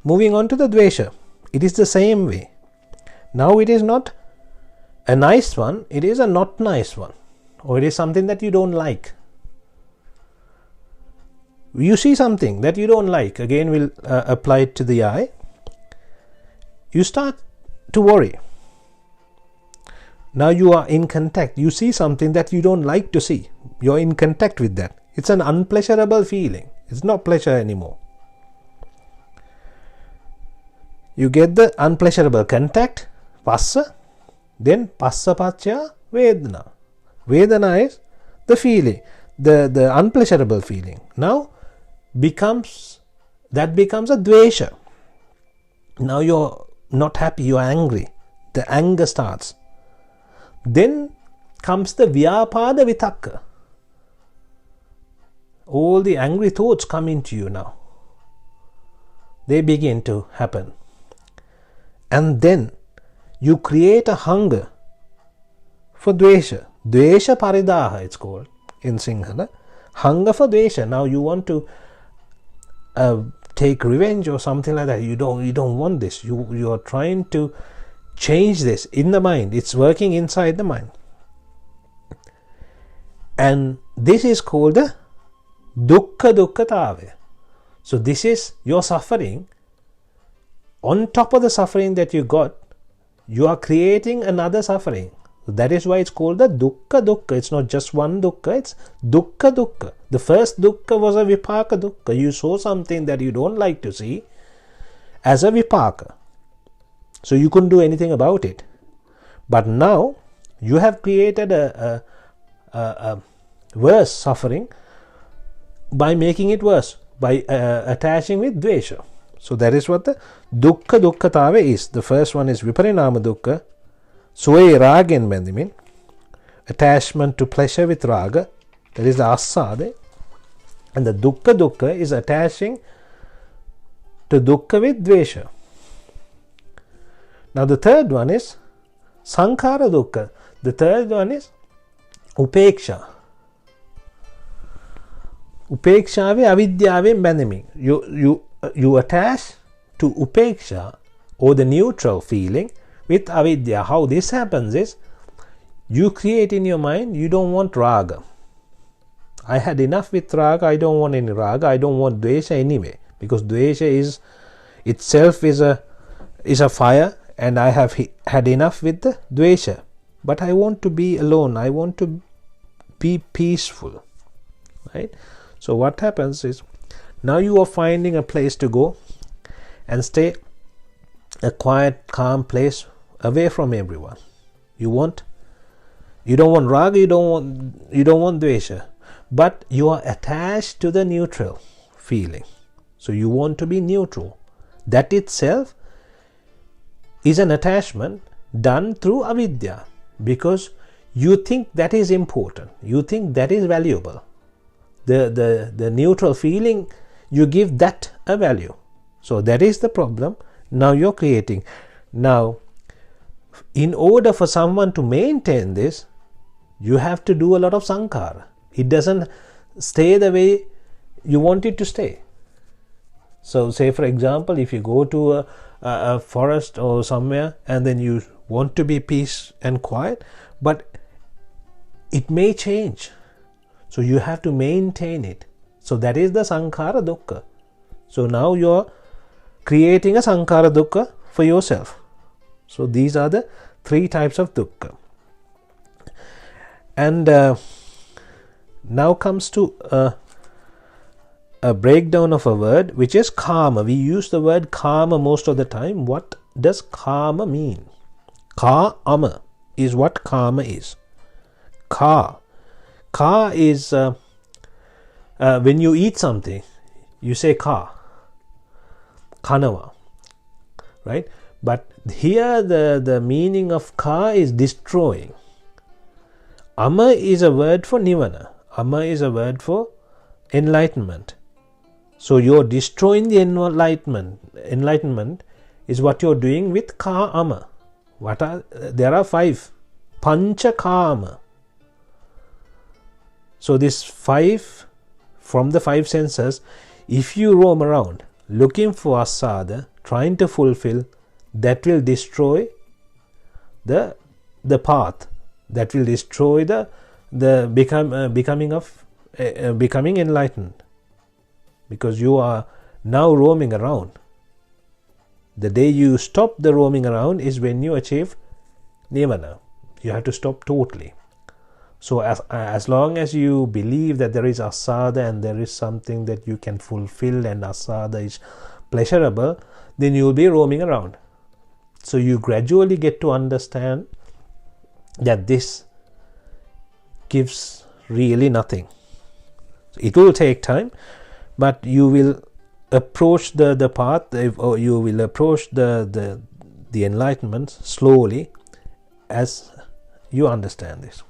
Moving on to the dvesha. It is the same way. Now it is not a nice one, it is a not nice one. Or it is something that you don't like. You see something that you don't like, again we'll apply it to the eye. You start to worry. Now you are in contact. You see something that you don't like to see. You're in contact with that. It's an unpleasurable feeling. It's not pleasure anymore. You get the unpleasurable contact, passa, then passa pacca vedana. Vedana is the feeling, the unpleasurable feeling. Now becomes a dvesha. Now you're not happy, you're angry. The anger starts. Then comes the vyapada vitakka. All the angry thoughts come into you now. They begin to happen. And then you create a hunger for dvesha. Dvesha paridaha it's called in Sinhala. Hunger for dvesha. Now you want to take revenge or something like that. You don't want this. You are trying to change this in the mind. It's working inside the mind. And this is called the dukkha dukkhatave. So this is your suffering. On top of the suffering that you got, you are creating another suffering. That is why it's called the dukkha dukkha. It's not just one dukkha, it's dukkha dukkha. The first dukkha was a vipaka dukkha. You saw something that you don't like to see as a vipaka. So you couldn't do anything about it. But now you have created a worse suffering by making it worse, by attaching with dvesha. So that is what the dukkha dukkhatave is. The first one is viparinama dukkha, soe ragen bendimin, attachment to pleasure with raga, that is the asade. And the dukkha dukkha is attaching to dukkha with dvesha. Now the third one is sankhara dukkha. The third one is upeksha. Upekshave avidyave bendimin. You attach to upeksha or the neutral feeling with avidya. How this happens is you create in your mind, you don't want raga. I had enough with raga, I don't want any raga, I don't want dvesha anyway, because dvesha is itself is a fire, and I have had enough with the dvesha. But I want to be alone, I want to be peaceful, right? So what happens is, now you are finding a place to go and stay, a quiet, calm place away from everyone. You don't want raga, you don't want dvesha, but you are attached to the neutral feeling. So you want to be neutral. That itself is an attachment done through avidya, because you think that is important, you think that is valuable. The neutral feeling, you give that a value. So that is the problem. Now you're creating. Now, in order for someone to maintain this, you have to do a lot of sankhara. It doesn't stay the way you want it to stay. So say for example, if you go to a forest or somewhere and then you want to be peace and quiet, but it may change. So you have to maintain it. So that is the sankhara dukkha. So now you're creating a sankhara dukkha for yourself. So these are the three types of dukkha. And now comes to a breakdown of a word, which is karma. We use the word karma most of the time. What does karma mean? Ka-ama is what karma is. Ka is when you eat something, you say ka, kanawa, right? But here the meaning of ka is destroying. Ama is a word for nibbhana. Ama is a word for enlightenment. So you're destroying the enlightenment. Enlightenment is what you're doing with ka-ama. There are 5. Pancha ka-ama. So this 5, from the 5 senses, if you roam around looking for asada, trying to fulfill, that will destroy the path, that will destroy the becoming enlightened, because you are now roaming around. The day you stop the roaming around is when you achieve Nibbhana. You have to stop totally. So as long as you believe that there is asada and there is something that you can fulfill and asada is pleasurable, then you will be roaming around. So you gradually get to understand that this gives really nothing. It will take time, but you will approach the path, or you will approach the enlightenment slowly as you understand this.